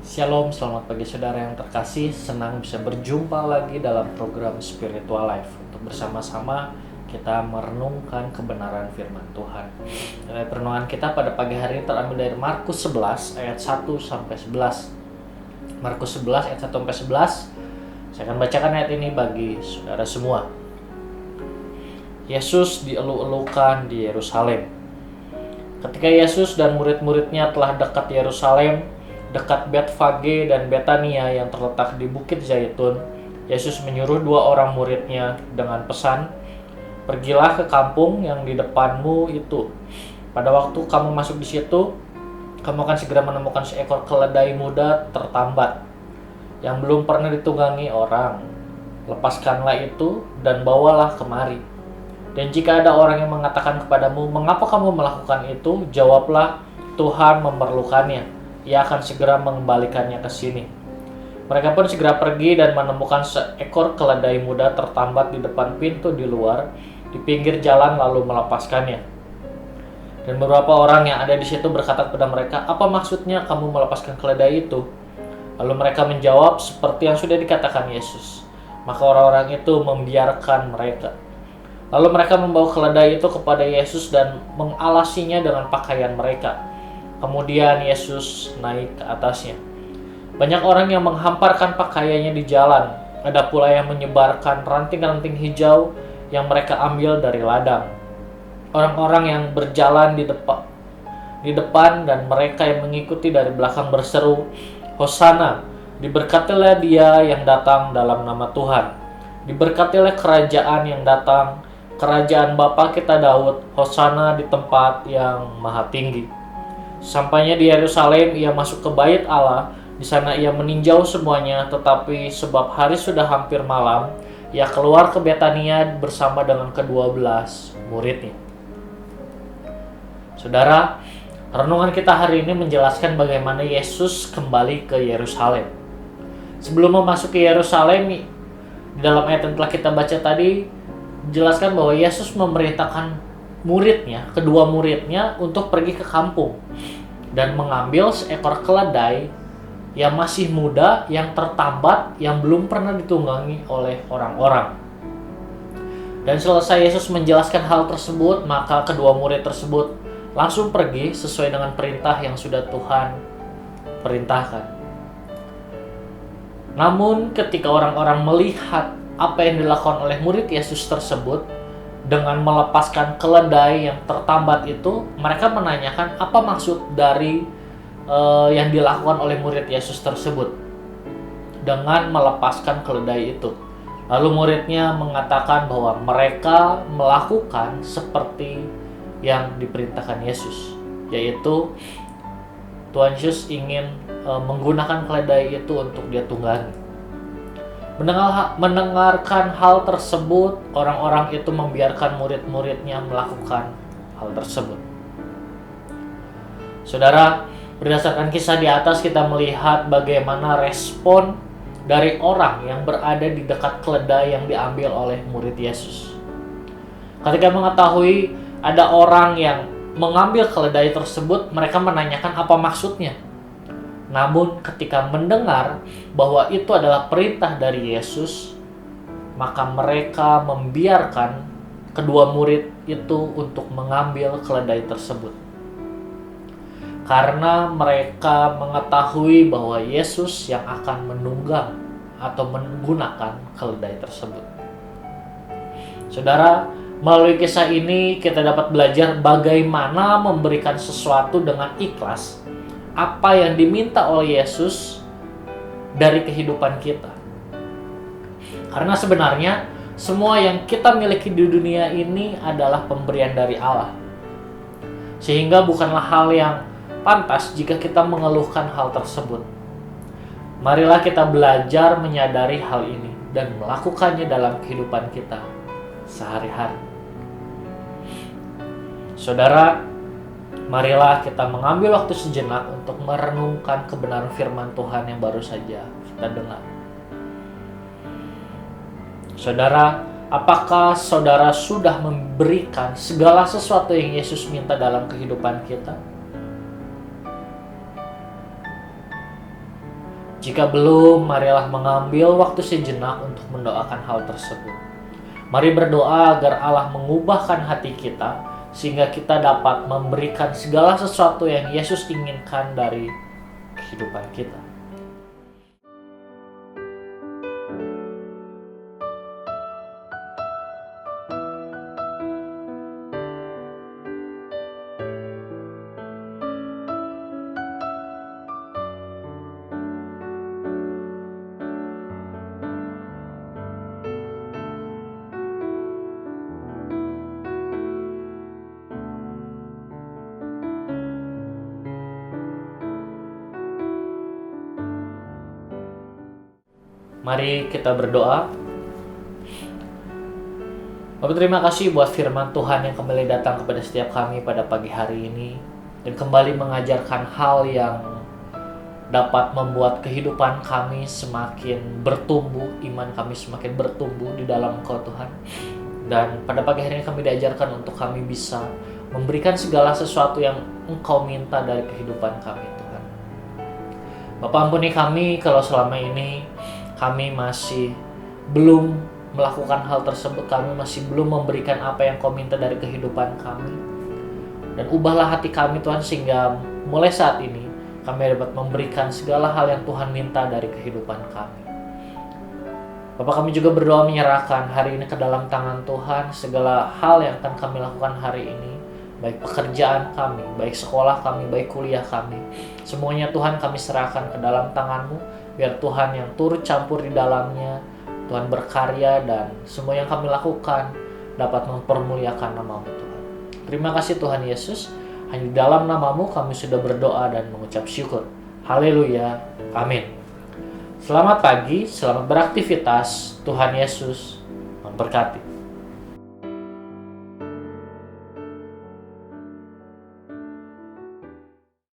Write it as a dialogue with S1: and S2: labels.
S1: Shalom, selamat pagi saudara yang terkasih. Senang bisa berjumpa lagi dalam program Spiritual Life untuk bersama-sama kita merenungkan kebenaran firman Tuhan. Dan renungan kita pada pagi hari ini terambil dari Markus 11 ayat 1 sampai 11. Markus 11 ayat 1 sampai 11. Saya akan bacakan ayat ini bagi saudara semua. Yesus dielu-elukan di Yerusalem. Ketika Yesus dan murid-muridnya telah dekat Yerusalem, dekat Betfage dan Betania yang terletak di Bukit Zaitun, Yesus menyuruh dua orang muridnya dengan pesan, "Pergilah ke kampung yang di depanmu itu. Pada waktu kamu masuk di situ, kamu akan segera menemukan seekor keledai muda tertambat yang belum pernah ditunggangi orang. Lepaskanlah itu dan bawalah kemari. Dan jika ada orang yang mengatakan kepadamu, 'Mengapa kamu melakukan itu?' Jawablah, 'Tuhan memerlukannya. Ia akan segera mengembalikannya ke sini.' Mereka pun segera pergi dan menemukan seekor keledai muda tertambat di depan pintu di luar, di pinggir jalan, lalu melepaskannya. Dan beberapa orang yang ada di situ berkata kepada mereka, 'Apa maksudnya kamu melepaskan keledai itu?' Lalu mereka menjawab seperti yang sudah dikatakan Yesus. Maka orang-orang itu membiarkan mereka. Lalu mereka membawa keledai itu kepada Yesus dan mengalasinya dengan pakaian mereka. Kemudian Yesus naik ke atasnya. Banyak orang yang menghamparkan pakaiannya di jalan. Ada pula yang menyebarkan ranting-ranting hijau yang mereka ambil dari ladang. Orang-orang yang berjalan di depan dan mereka yang mengikuti dari belakang berseru, 'Hosana, diberkatilah dia yang datang dalam nama Tuhan. Diberkatilah kerajaan yang datang, kerajaan Bapa kita Daud, Hosana di tempat yang maha tinggi.' Sampainya di Yerusalem, ia masuk ke bait Allah. Di sana ia meninjau semuanya, tetapi sebab hari sudah hampir malam, ia keluar ke Betania bersama dengan ke-12 muridnya." Saudara, renungan kita hari ini menjelaskan bagaimana Yesus kembali ke Yerusalem. Sebelum memasuki Yerusalem, di dalam ayat yang telah kita baca tadi, dijelaskan bahwa Yesus memerintahkan muridnya, kedua muridnya, untuk pergi ke kampung dan mengambil seekor keledai yang masih muda, yang tertambat, yang belum pernah ditunggangi oleh orang-orang. Dan selesai Yesus menjelaskan hal tersebut, maka kedua murid tersebut langsung pergi sesuai dengan perintah yang sudah Tuhan perintahkan. Namun ketika orang-orang melihat apa yang dilakukan oleh murid Yesus tersebut dengan melepaskan keledai yang tertambat itu, mereka menanyakan apa maksud dari yang dilakukan oleh murid Yesus tersebut dengan melepaskan keledai itu. Lalu muridnya mengatakan bahwa mereka melakukan seperti yang diperintahkan Yesus, yaitu Tuhan Yesus ingin menggunakan keledai itu untuk dia tunggangi. Mendengarkan hal tersebut, orang-orang itu membiarkan murid-muridnya melakukan hal tersebut. Saudara, berdasarkan kisah di atas kita melihat bagaimana respon dari orang yang berada di dekat keledai yang diambil oleh murid Yesus. Ketika mengetahui ada orang yang mengambil keledai tersebut, mereka menanyakan apa maksudnya. Namun ketika mendengar bahwa itu adalah perintah dari Yesus, maka mereka membiarkan kedua murid itu untuk mengambil keledai tersebut. Karena mereka mengetahui bahwa Yesus yang akan menunggang atau menggunakan keledai tersebut. Saudara, melalui kisah ini kita dapat belajar bagaimana memberikan sesuatu dengan ikhlas apa yang diminta oleh Yesus dari kehidupan kita. Karena sebenarnya semua yang kita miliki di dunia ini adalah pemberian dari Allah. Sehingga bukanlah hal yang pantas jika kita mengeluhkan hal tersebut. Marilah kita belajar menyadari hal ini dan melakukannya dalam kehidupan kita sehari-hari. Saudara, marilah kita mengambil waktu sejenak untuk merenungkan kebenaran firman Tuhan yang baru saja kita dengar. Saudara, apakah saudara sudah memberikan segala sesuatu yang Yesus minta dalam kehidupan kita? Jika belum, marilah mengambil waktu sejenak untuk mendoakan hal tersebut. Mari berdoa agar Allah mengubahkan hati kita, sehingga kita dapat memberikan segala sesuatu yang Yesus inginkan dari kehidupan kita. Mari kita berdoa. Bapak, terima kasih buat firman Tuhan yang kembali datang kepada setiap kami pada pagi hari ini, dan kembali mengajarkan hal yang dapat membuat kehidupan kami semakin bertumbuh, iman kami semakin bertumbuh di dalam Engkau Tuhan. Dan pada pagi hari ini kami diajarkan untuk kami bisa memberikan segala sesuatu yang Engkau minta dari kehidupan kami, Tuhan. Bapak, ampuni kami kalau selama ini kami masih belum melakukan hal tersebut, kami masih belum memberikan apa yang Kau minta dari kehidupan kami. Dan ubahlah hati kami, Tuhan, sehingga mulai saat ini kami dapat memberikan segala hal yang Tuhan minta dari kehidupan kami. Bapak, kami juga berdoa menyerahkan hari ini ke dalam tangan Tuhan, segala hal yang akan kami lakukan hari ini, baik pekerjaan kami, baik sekolah kami, baik kuliah kami. Semuanya Tuhan kami serahkan ke dalam tangan-Mu, biar Tuhan yang turut campur di dalamnya, Tuhan berkarya, dan semua yang kami lakukan dapat mempermuliakan nama-Mu, Tuhan. Terima kasih Tuhan Yesus, hanya di dalam nama-Mu kami sudah berdoa dan mengucap syukur. Haleluya, amin. Selamat pagi, selamat beraktivitas, Tuhan Yesus memberkati.